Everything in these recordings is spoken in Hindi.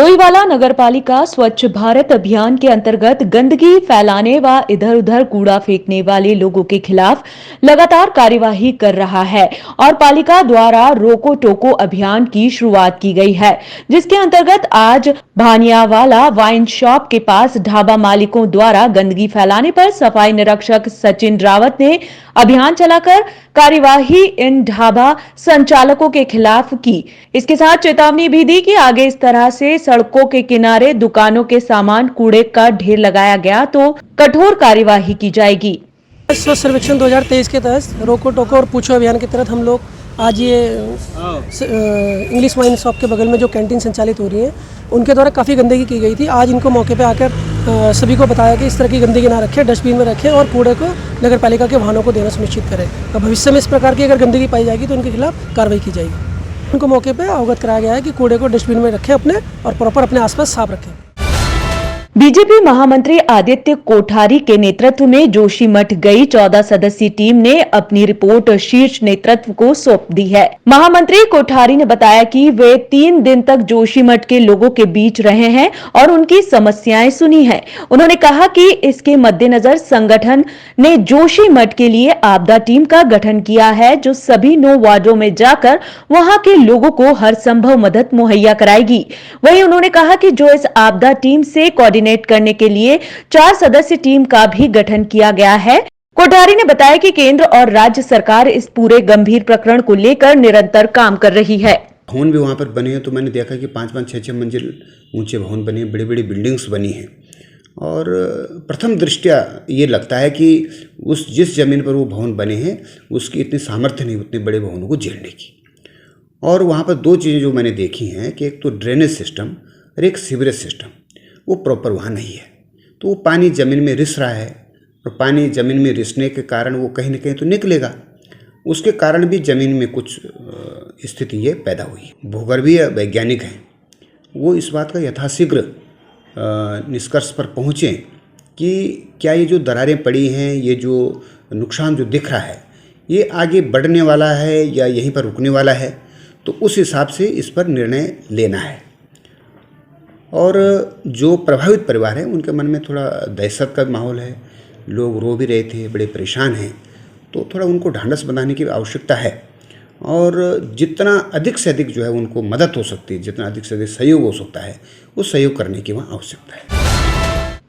डोईवाला नगरपालिका स्वच्छ भारत अभियान के अंतर्गत गंदगी फैलाने व इधर उधर कूड़ा फेंकने वाले लोगों के खिलाफ लगातार कार्यवाही कर रहा है और पालिका द्वारा रोको टोको अभियान की शुरुआत की गई है, जिसके अंतर्गत आज भानियावाला वाइन शॉप के पास ढाबा मालिकों द्वारा गंदगी फैलाने पर सफाई निरीक्षक सचिन रावत ने अभियान चलाकर कार्यवाही इन ढाबा संचालकों के खिलाफ की। इसके साथ चेतावनी भी दी कि आगे इस तरह से सड़कों के किनारे दुकानों के सामान कूड़े का ढेर लगाया गया तो कठोर कार्यवाही की जाएगी। स्वच्छ सर्वेक्षण 2023 के तहत रोको टोको और पूछो अभियान के तहत हम लोग आज ये इंग्लिश वाइन शॉप के बगल में जो कैंटीन संचालित हो रही है उनके द्वारा काफ़ी गंदगी की गई थी। आज इनको मौके पे आकर सभी को बताया कि इस तरह की गंदगी ना रखें, डस्टबिन में रखें और कूड़े को नगरपालिका के वाहनों को देना सुनिश्चित करें। और भविष्य में इस प्रकार की अगर गंदगी पाई जाएगी तो उनके खिलाफ कार्रवाई की जाएगी। उनको मौके पर अवगत कराया गया है कि कूड़े को डस्टबिन में रखें अपने और प्रॉपर अपने आसपास साफ रखें। बीजेपी महामंत्री आदित्य कोठारी के नेतृत्व में जोशीमठ गई 14 सदस्यीय टीम ने अपनी रिपोर्ट शीर्ष नेतृत्व को सौंप दी है। महामंत्री कोठारी ने बताया कि वे 3 दिन तक जोशीमठ के लोगों के बीच रहे हैं और उनकी समस्याएं सुनी हैं। उन्होंने कहा कि इसके मद्देनजर संगठन ने जोशीमठ के लिए आपदा टीम का गठन किया है, जो सभी 9 वार्डों में जाकर वहां के लोगों को हर संभव मदद मुहैया कराएगी। वहीं उन्होंने कहा कि जो इस आपदा टीम से कोऑर्डिनेट करने के लिए 4 सदस्यीय टीम का भी गठन किया गया है। कोठारी ने बताया कि केंद्र और राज्य सरकार इस पूरे गंभीर प्रकरण को लेकर निरंतर काम कर रही है। भवन भी वहाँ पर बने हैं तो मैंने देखा कि 5-5, 6-6 मंजिल ऊंचे भवन बने हैं, बड़ी बड़ी बिल्डिंग्स बनी हैं। और प्रथम दृष्टया ये लगता है कि उस जिस जमीन पर वो भवन बने हैं उसकी इतनी सामर्थ्य नहीं उतने बड़े भवनों को झेलने की। और वहाँ पर 2 चीज़ें जो मैंने देखी हैं कि एक तो ड्रेनेज सिस्टम और एक सीवरेज सिस्टम वो प्रॉपर वहाँ नहीं है। तो वो पानी ज़मीन में रिस रहा है और पानी ज़मीन में रिसने के कारण वो कहीं ना कहीं तो निकलेगा। उसके कारण भी ज़मीन में कुछ स्थिति ये पैदा हुई। भूगर्भीय वैज्ञानिक हैं, वो इस बात का यथाशीघ्र निष्कर्ष पर पहुँचें कि क्या ये जो दरारें पड़ी हैं, ये जो नुकसान जो दिख रहा है, ये आगे बढ़ने वाला है या यहीं पर रुकने वाला है। तो उस हिसाब से इस पर निर्णय लेना है। और जो प्रभावित परिवार हैं उनके मन में थोड़ा दहशत का माहौल है, लोग रो भी रहे थे, बड़े परेशान हैं। तो थोड़ा उनको ढांढस बंधाने की आवश्यकता है और जितना अधिक से अधिक जो है उनको मदद हो सकती है, जितना अधिक से अधिक सहयोग हो सकता है, उस सहयोग करने की वहाँ आवश्यकता है।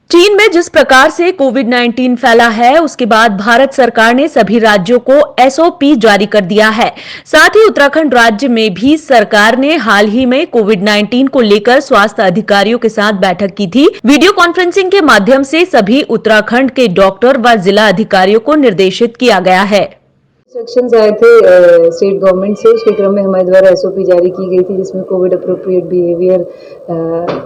चीन में जिस प्रकार से कोविड-19 फैला है, उसके बाद भारत सरकार ने सभी राज्यों को एसओपी जारी कर दिया है। साथ ही उत्तराखंड राज्य में भी सरकार ने हाल ही में कोविड-19 को लेकर स्वास्थ्य अधिकारियों के साथ बैठक की थी। वीडियो कॉन्फ्रेंसिंग के माध्यम से सभी उत्तराखंड के डॉक्टर व जिला अधिकारियों को निर्देशित किया गया है। इंस्ट्रक्शंस आए थे स्टेट गवर्नमेंट से, उसके क्रम में हमारे द्वारा एसओपी जारी की गई थी, जिसमें कोविड अप्रोप्रिएट बिहेवियर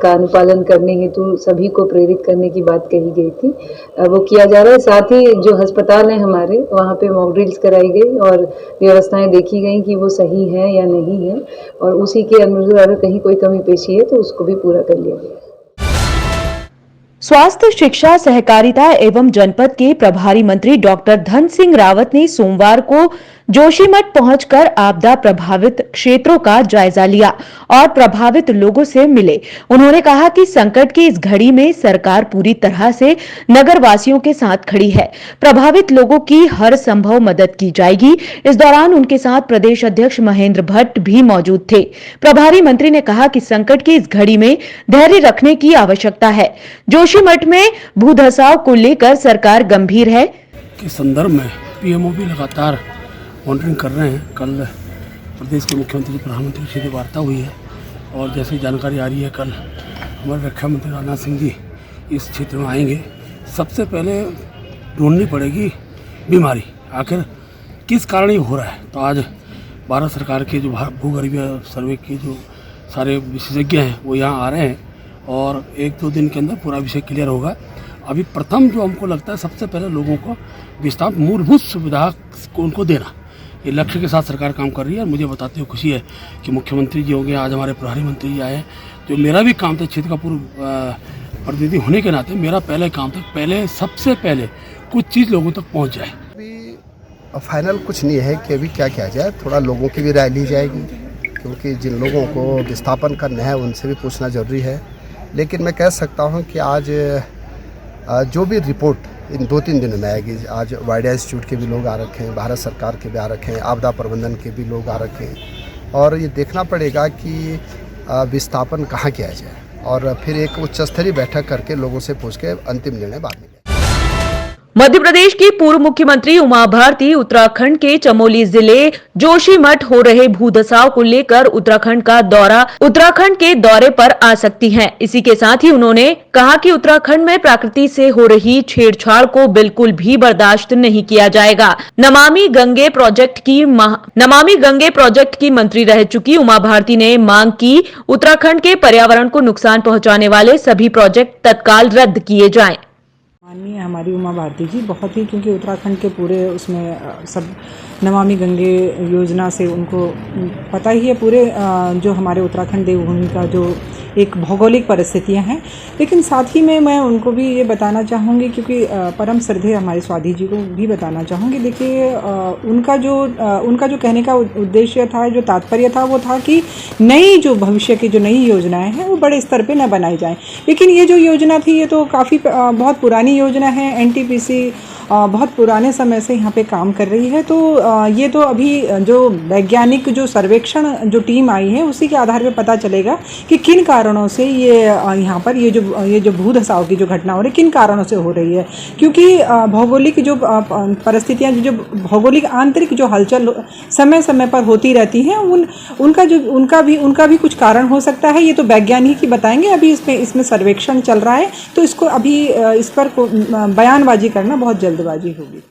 का अनुपालन करने हेतु सभी को प्रेरित करने की बात कही गई थी। वो किया जा रहा है। साथ ही जो अस्पताल हैं हमारे, वहाँ पे मॉक ड्रिल्स कराई गई और व्यवस्थाएं देखी गई कि वो सही है या नहीं है, और उसी के अनुसार अगर कहीं कोई कमी पेशी है तो उसको भी पूरा कर लिया गया। स्वास्थ्य, शिक्षा, सहकारिता एवं जनपद के प्रभारी मंत्री डॉक्टर धन सिंह रावत ने सोमवार को जोशीमठ पहुंचकर आपदा प्रभावित क्षेत्रों का जायजा लिया और प्रभावित लोगों से मिले। उन्होंने कहा कि संकट की इस घड़ी में सरकार पूरी तरह से नगरवासियों के साथ खड़ी है। प्रभावित लोगों की हर संभव मदद की जाएगी। इस दौरान उनके साथ प्रदेश अध्यक्ष महेंद्र भट्ट भी मौजूद थे। प्रभारी मंत्री ने कहा कि संकट की इस घड़ी में धैर्य रखने की आवश्यकता है। जोशीमठ में भूधसाव को लेकर सरकार गंभीर है। के संदर्भ में पीएमओ भी लगातार मॉनिटरिंग कर रहे हैं। कल प्रदेश के मुख्यमंत्री जी प्रधानमंत्री से वार्ता हुई है और जैसी जानकारी आ रही है, कल हमारे रक्षा मंत्री राजनाथ सिंह जी इस क्षेत्र में आएंगे। सबसे पहले ढूंढनी पड़ेगी बीमारी, आखिर किस कारण ये हो रहा है। तो आज भारत सरकार के जो भूगर्भीय सर्वे के जो सारे विशेषज्ञ हैं वो यहाँ आ रहे हैं और 1-2 दिन के अंदर पूरा विषय क्लियर होगा। अभी प्रथम जो हमको लगता है सबसे पहले लोगों को विस्तार मूलभूत सुविधा को उनको देना, ये लक्ष्य के साथ सरकार काम कर रही है। और मुझे बताते हुए खुशी है कि मुख्यमंत्री जी होंगे, आज हमारे प्रभारी मंत्री जी आए हैं। जो मेरा भी काम था क्षेत्र का पूर्व प्रतिनिधि होने के नाते, मेरा पहले काम था, सबसे पहले कुछ चीज़ लोगों तक पहुँच जाए। अभी फाइनल कुछ नहीं है कि अभी क्या किया जाए, थोड़ा लोगों की भी राय ली जाएगी क्योंकि जिन लोगों को विस्थापन करना है उनसे भी पूछना ज़रूरी है। लेकिन मैं कह सकता हूं कि आज जो भी रिपोर्ट इन 2-3 दिनों में आएगी, आज वाइडा इंस्टीट्यूट के भी लोग आ रखे हैं, भारत सरकार के भी आ रखे हैं, आपदा प्रबंधन के भी लोग आ रखे हैं, और ये देखना पड़ेगा कि विस्थापन कहाँ किया जाए और फिर एक उच्च स्तरीय बैठक करके लोगों से पूछ के अंतिम निर्णय बाद में। मध्य प्रदेश की पूर्व मुख्यमंत्री उमा भारती उत्तराखंड के चमोली जिले जोशीमठ हो रहे भूधसाव को लेकर उत्तराखंड के दौरे पर आ सकती हैं। इसी के साथ ही उन्होंने कहा कि उत्तराखंड में प्रकृति से हो रही छेड़छाड़ को बिल्कुल भी बर्दाश्त नहीं किया जाएगा। नमामि गंगे प्रोजेक्ट की मंत्री रह चुकी उमा भारती ने मांग की उत्तराखंड के पर्यावरण को नुकसान पहुंचाने वाले सभी प्रोजेक्ट तत्काल रद्द किए जाएं। माननीय हमारी उमा भारती जी बहुत ही, क्योंकि उत्तराखंड के पूरे उसमें सब नमामि गंगे योजना से उनको पता ही है पूरे जो हमारे उत्तराखंड देवभूमि का जो एक भौगोलिक परिस्थितियां हैं। लेकिन साथ ही में मैं उनको भी ये बताना चाहूँगी, क्योंकि परम श्रद्धेय हमारे स्वाधी जी को भी बताना चाहूँगी। देखिए उनका जो कहने का उद्देश्य था, जो तात्पर्य था, वो था कि नई जो भविष्य की जो नई योजनाएं हैं वो बड़े स्तर पे न बनाई जाएं। लेकिन ये जो योजना थी ये तो काफ़ी बहुत पुरानी योजना है। एनटीपीसी बहुत पुराने समय से यहाँ पे काम कर रही है। तो ये तो अभी जो वैज्ञानिक जो सर्वेक्षण जो टीम आई है उसी के आधार पे पता चलेगा कि किन कारणों से ये यहाँ पर ये जो भूधसाव की जो घटना हो रही है किन कारणों से हो रही है। क्योंकि भौगोलिक जो परिस्थितियाँ जो भौगोलिक आंतरिक जो हलचल समय समय पर होती रहती हैं उनका भी कुछ कारण हो सकता है। ये तो वैज्ञानिक ही बताएंगे। अभी इसमें सर्वेक्षण चल रहा है, तो इसको अभी इस पर बयानबाजी करना बहुत जल्दबाजी होगी।